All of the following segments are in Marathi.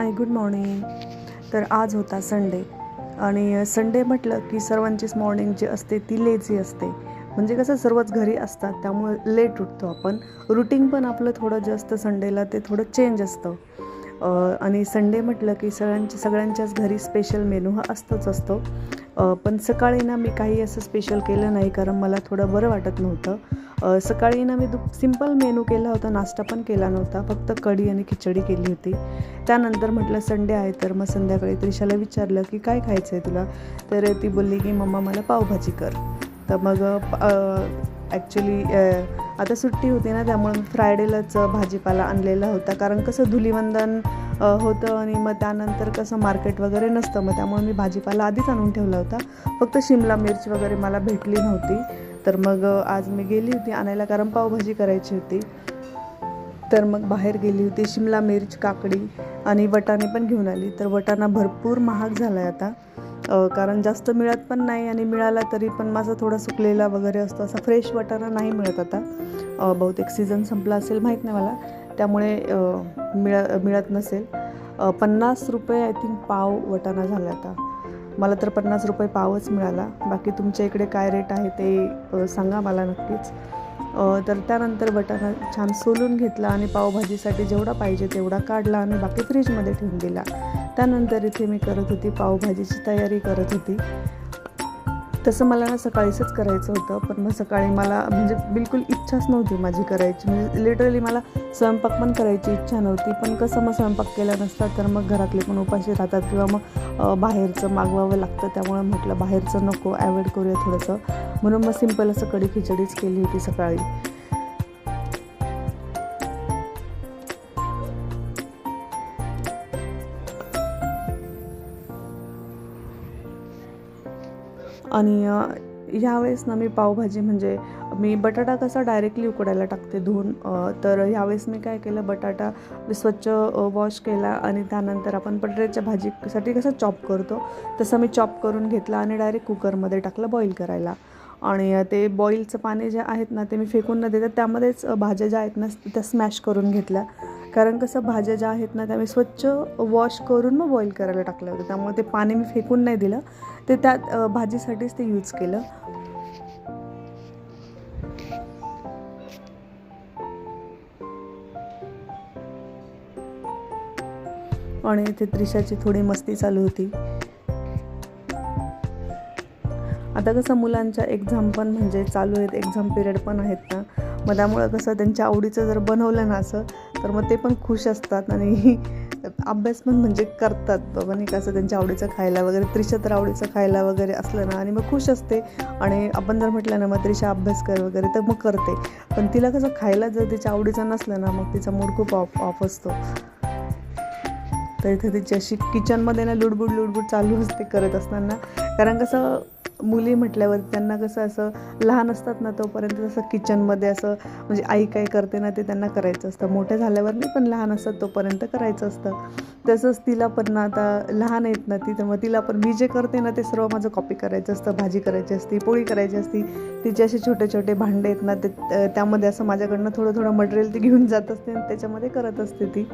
हाय, गुड मॉर्निंग. तर आज होता संडे आणि संडे म्हटलं की सर्वांचीच मॉर्निंग जी असते ती लेझी असते. म्हणजे कसं सर्वच घरी असतात त्यामुळं लेट उठतो आपण. रुटीन पण आपलं थोडं जास्त संडेला ते थोडं चेंज असतं. आणि संडे म्हटलं की सगळ्यांच्याच घरी स्पेशल मेनू हा असतोच असतो. पण सकाळी ना मी काही असं स्पेशल केलं नाही, कारण मला थोडं बरं वाटत नव्हतं. सकाळी ना मी सिम्पल मेनू केला होता, नाश्ता पण केला नव्हता, फक्त कढी आणि खिचडी केली होती. त्यानंतर म्हटलं संडे आहे तर मग संध्याकाळी त्रिशाला विचारलं की काय खायचं आहे तुला. तर ती बोलली की मम्मा मला पावभाजी कर. तर मग ॲक्च्युली आता सुट्टी होती ना, त्यामुळे मी फ्रायडेलाच भाजीपाला आणलेला होता, कारण कसं धुलीवंदन होतं आणि मग त्यानंतर कसं मार्केट वगैरे नसतं, मग त्यामुळे मी भाजीपाला आधीच आणून ठेवला होता. फक्त शिमला मिरची वगैरे मला भेटली नव्हती, तर मग आज मी गेली होती आणायला, कारण पावभाजी करायची होती. तर मग बाहेर गेली होती, शिमला मिर्च, काकडी आणि वटाणे पण घेऊन आली. तर वटाणा भरपूर महाग झाला आहे आता, कारण जास्त मिळत पण नाही, आणि मिळाला तरी पण माझा थोडा सुकलेला वगैरे असतो, असा फ्रेश वटाणा नाही मिळत आता. बहुतेक सीझन संपला असेल, माहीत नाही मला, त्यामुळे मिळत नसेल. 50 रुपये आय थिंक पाव वटाणा झाला आता. मला तर 50 रुपये पावच मिळाला. बाकी तुमच्या इकडे काय रेट आहे ते सांगा मला नक्कीच. तर त्यानंतर वटाणा छान सोलून घेतला आणि पावभाजीसाठी जेवढा पाहिजे तेवढा काढला आणि बाकी फ्रीजमध्ये ठेवून दिला. त्यानंतर इथे मी करत होती पावभाजीची तयारी करत होती. तसं मला ना सकाळीच करायचं होतं, पण मग सकाळी मला म्हणजे बिलकुल इच्छाच नव्हती माझी करायची. म्हणजे लिटरली मला स्वयंपाक पण करायची इच्छा नव्हती. पण कसं मग स्वयंपाक केला नसता तर मग घरातले पण उपाशी राहतात, किंवा मग बाहेरचं मागवावं लागतं. त्यामुळे म्हटलं बाहेरचं नको, ॲवॉइड करूया थोडंसं. म्हणून मग सिंपल असं कढी खिचडीच केली होती सकाळी. आणि ह्यावेळेस ना मी पावभाजी म्हणजे मी बटाटा कसा डायरेक्टली उकडायला टाकते धुवून. तर ह्यावेळेस मी काय केलं, बटाटा स्वच्छ वॉश केला आणि त्यानंतर आपण बटाट्याच्या भाजीसाठी कसं चॉप करतो तसं मी चॉप करून घेतला आणि डायरेक्ट कुकरमध्ये टाकलं बॉईल करायला. आणि ते बॉईलचं पाणी जे आहेत ना ते मी फेकून न देता त्यामध्येच भाज्या ज्या आहेत ना त्या स्मॅश करून घेतल्या. कारण कसं भाज्या ज्या आहेत ना त्या मी स्वच्छ वॉश करून मग बॉईल करायला टाकलं होतं, त्यामुळे ते पाणी मी फेकून नाही दिलं, ते त्यात भाजीसाठीच ते यूज केलं. आणि इथे त्रिशाची थोडी मस्ती चालू होती. आता कसं मुलांच्या एक्झाम पण म्हणजे चालू आहेत, एक्झाम पिरियड पण आहेत ना, मग त्यामुळं कसं त्यांच्या आवडीचं जर बनवलं ना असं तर मग ते पण खुश असतात आणि अभ्यास पण म्हणजे करतात बाबा, नाही कसं त्यांच्या आवडीचं खायला वगैरे. त्रिशा तर आवडीचं खायला वगैरे असलं ना आणि मग खुश असते. आणि आपण जर म्हटलं ना मग त्रिशा अभ्यास कर वगैरे तर मग करते. पण तिला कसं खायला जर तिच्या आवडीचं नसलं ना मग तिचा मूड खूप ऑफ असतो. तर इथे तिची अशी किचनमध्ये ना लुडबुड चालू असते करत असताना. कारण कसं मुली म्हटल्यावर त्यांना कसं असं लहान असतात ना तोपर्यंत तसं किचनमध्ये असं म्हणजे आई काय करते ना ते त्यांना करायचं असतं. मोठे झाल्यावर नाही, पण लहान असतात तोपर्यंत करायचं असतं. तसंच तिला पण ना आता लहान आहेत ना ती, तर मग तिला पण मी जे करते ना ते सर्व माझं कॉपी करायचं असतं. भाजी करायची असती, पोळी करायची असती. तिचे असे छोटे छोटे भांडे आहेत ना ते त्यामध्ये असं माझ्याकडनं थोडं थोडं मटेरियल ती घेऊन जात असते आणि त्याच्यामध्ये करत असते ती.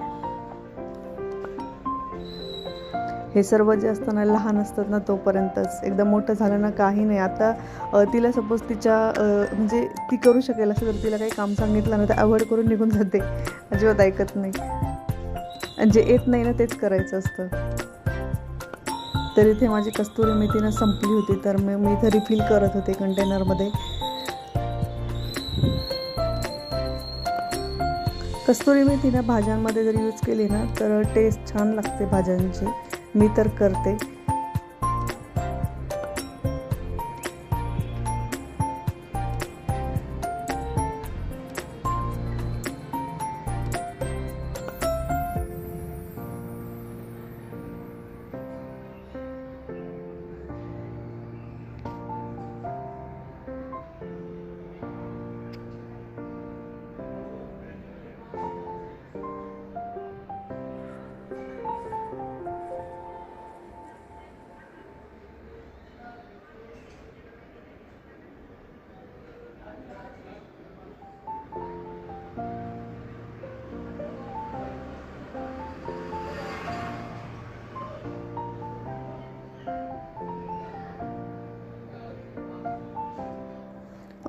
हे सर्व जे असतं ना लहान असतात ना तोपर्यंतच. एकदम मोठं झालं ना काही नाही. आता तिला सपोज तिच्या म्हणजे ती करू शकेल असं जर तिला काही काम सांगितलं ना तर अवॉइड करून निघून जाते, अजिबात ऐकत नाही. आणि जे येत नाही ना तेच करायचं असतं. तर इथे माझी कस्तुरी मेथी ना संपली होती, तर मी इथे रिफिल करत होते कंटेनरमध्ये. कस्तुरी मेथी ना भाज्यांमध्ये जर यूज केली ना तर टेस्ट छान लागते भाज्यांची. मी तर करते.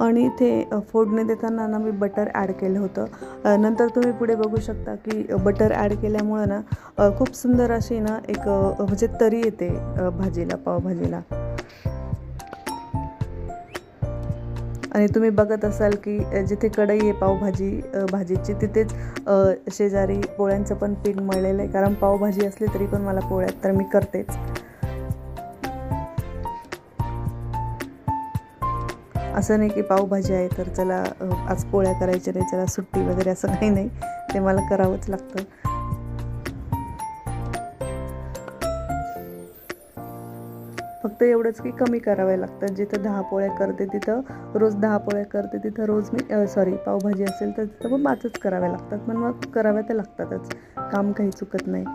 आणि इथे फोडणी देताना ना मी बटर ॲड केलं होतं. नंतर तुम्ही पुढे बघू शकता की बटर ॲड केल्यामुळं ना खूप सुंदर अशी ना एक म्हणजे तरी येते भाजीला, पावभाजीला. आणि तुम्ही बघत असाल की जिथे कढई आहे भाजीची तिथेच शेजारी पोळ्यांचं पण पीठ मळलेलं आहे. कारण पावभाजी असली तरी पण मला पोळ्यात तर मी करतेच. असं नाही की पावभाजी आहे तर चला आज पोळ्या करायच्या नाही, चला सुट्टी वगैरे असं काही नाही, ते मला करावंच लागतं. फक्त एवढंच की कमी कराव्या लागतात. जिथं 10 पोळ्या करते तिथं रोज 10 पोळ्या करते तिथं रोज मी पावभाजी असेल तर तिथं पण 5च कराव्या लागतात. पण मग कराव्या तर लागतातच, काम काही चुकत नाही.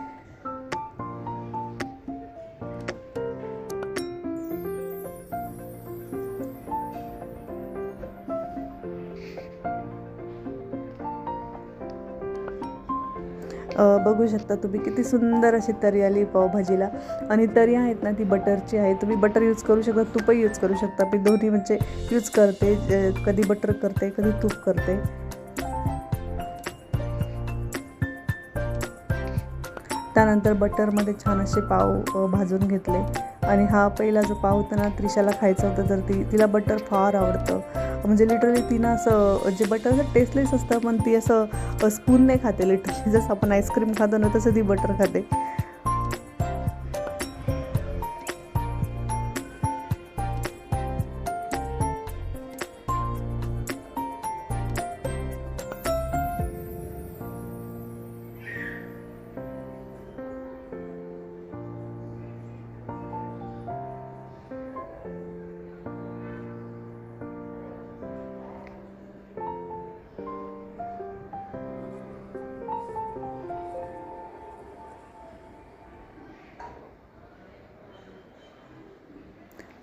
बघू शकता तुम्ही किती सुंदर अशी तरी आली पावभाजीला. आणि तरी आहेत ना ती बटरची आहे. तुम्ही बटर यूज करू शकता, तूपही यूज करू शकता. मी दोन्ही म्हणजे यूज करते, कधी बटर करते कधी तूप करते. त्यानंतर बटरमध्ये छान असे पाव भाजून घेतले. आणि हा पहिला जो पाव होता ना त्रिशाला खायचा होता, तर तिला बटर फार आवडतं. म्हणजे लिटरली तिनं असं जे बटरचं टेस्टलेस असतं पण ती असं स्पून नाही खाते. लिटरली जसं आपण आईस्क्रीम खातो ना तसं ती बटर खाते.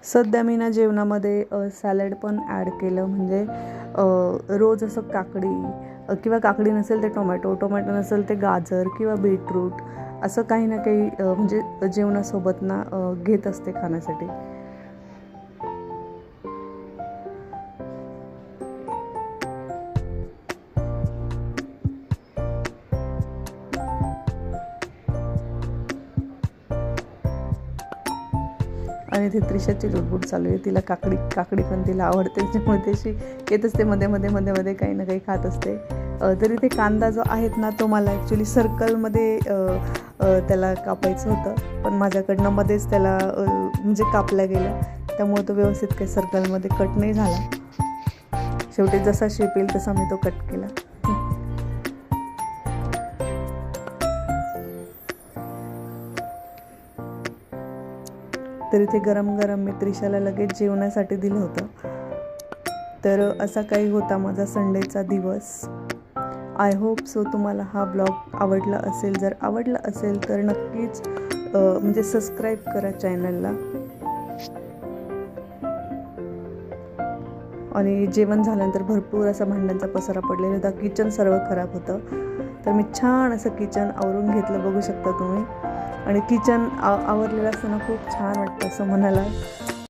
सध्या मी ना जेवणामध्ये सॅलड पण ॲड केलं. म्हणजे रोज असं काकडी किंवा काकडी नसेल तर टोमॅटो नसेल ते गाजर किंवा बीटरूट असं काही ना काही म्हणजे जेवणासोबत ना घेत असते खाण्यासाठी. आणि ती त्रिशाची लुडबुड चालू आहे. तिला काकडी पण तिला आवडते, त्याच्यामुळे त्याची येत असते मध्ये काही ना काही खात असते. तरी ते कांदा जो आहेत ना तो मला ॲक्च्युली सर्कलमध्ये त्याला कापायचं होतं, पण माझ्याकडनं मध्येच त्याला म्हणजे कापला गेला. त्यामुळे तो व्यवस्थित काही सर्कलमध्ये कट नाही झाला. शेवटी जसा शेप येईल तसा मी तो कट केला. तर इथे गरम मी त्रिशाला लगेच जेवणासाठी दिलं होतं. तर असा काही होता माझा संडेचा दिवस. आय होप सो तुम्हाला हा ब्लॉग आवडला असेल. जर आवडला असेल तर नक्कीच म्हणजे सबस्क्राईब करा चॅनलला. आणि जेवण झाल्यानंतर भरपूर असा भांड्यांचा पसारा पडलेला होता. किचन सर्व खराब होतं. तर मी छान असं किचन आवरून घेतलं, बघू शकता तुम्ही. आणि किचन आवरलेलं असताना खूप छान वाटतं असं मनाला.